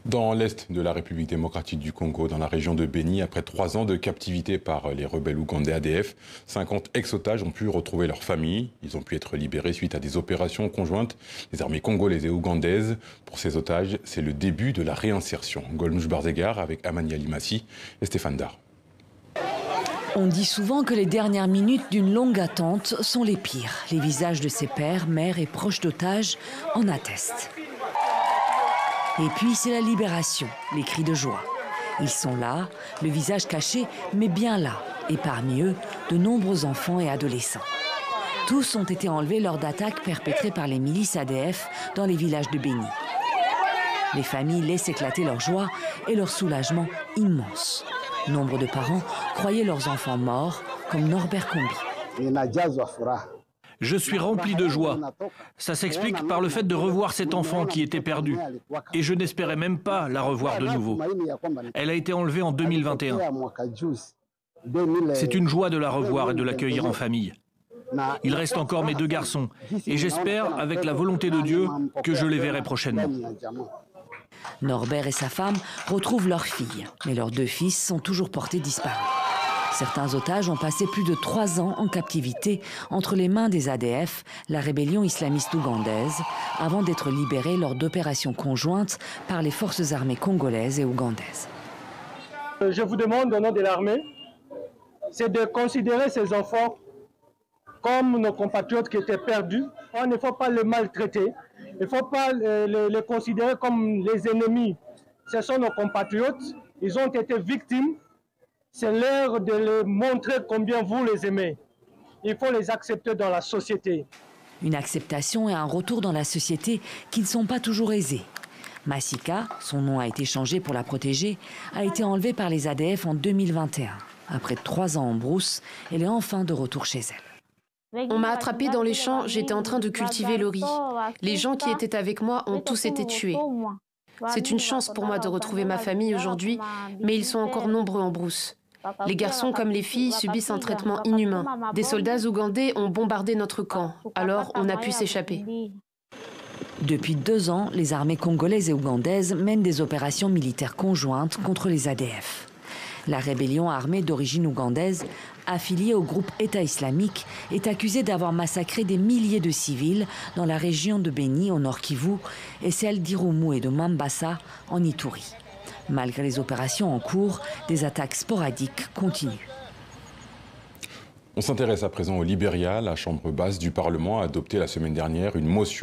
Dans l'est de la République démocratique du Congo, dans la région de Béni, après 3 ans de captivité par les rebelles ougandais ADF, 50 ex-otages ont pu retrouver leur famille. Ils ont pu être libérés suite à des opérations conjointes des armées congolaises et ougandaises. Pour ces otages, c'est le début de la réinsertion. Golnouch Barzegar avec Amania Limassi et Stéphane Dar. On dit souvent que les dernières minutes d'une longue attente sont les pires. Les visages de ses pères, mères et proches d'otages en attestent. Et puis c'est la libération, les cris de joie. Ils sont là, le visage caché, mais bien là. Et parmi eux, de nombreux enfants et adolescents. Tous ont été enlevés lors d'attaques perpétrées par les milices ADF dans les villages de Béni. Les familles laissent éclater leur joie et leur soulagement immense. Nombre de parents croyaient leurs enfants morts, comme Norbert Kombi. Je suis rempli de joie. Ça s'explique par le fait de revoir cet enfant qui était perdu. Et je n'espérais même pas la revoir de nouveau. Elle a été enlevée en 2021. C'est une joie de la revoir et de l'accueillir en famille. Il reste encore mes 2 garçons. Et j'espère, avec la volonté de Dieu, que je les verrai prochainement. Norbert et sa femme retrouvent leur fille. Mais leurs 2 fils sont toujours portés disparus. Certains otages ont passé plus de 3 ans en captivité entre les mains des ADF, la rébellion islamiste ougandaise, avant d'être libérés lors d'opérations conjointes par les forces armées congolaises et ougandaises. Je vous demande au nom de l'armée, c'est de considérer ces enfants comme nos compatriotes qui étaient perdus. Il ne faut pas les maltraiter, il ne faut pas les considérer comme les ennemis. Ce sont nos compatriotes, ils ont été victimes. C'est l'heure de les montrer combien vous les aimez. Il faut les accepter dans la société. Une acceptation et un retour dans la société qui ne sont pas toujours aisés. Massika, son nom a été changé pour la protéger, a été enlevée par les ADF en 2021. Après 3 ans en brousse, elle est enfin de retour chez elle. On m'a attrapée dans les champs, j'étais en train de cultiver le riz. Les gens qui étaient avec moi ont tous été tués. C'est une chance pour moi de retrouver ma famille aujourd'hui, mais ils sont encore nombreux en brousse. Les garçons comme les filles subissent un traitement inhumain. Des soldats ougandais ont bombardé notre camp, alors on a pu s'échapper. Depuis 2 ans, les armées congolaises et ougandaises mènent des opérations militaires conjointes contre les ADF. La rébellion armée d'origine ougandaise, affiliée au groupe État islamique, est accusée d'avoir massacré des milliers de civils dans la région de Béni, au nord Kivu, et celle d'Irumu et de Mambasa, en Ituri. Malgré les opérations en cours, des attaques sporadiques continuent. On s'intéresse à présent au Libéria. La Chambre basse du Parlement a adopté la semaine dernière une motion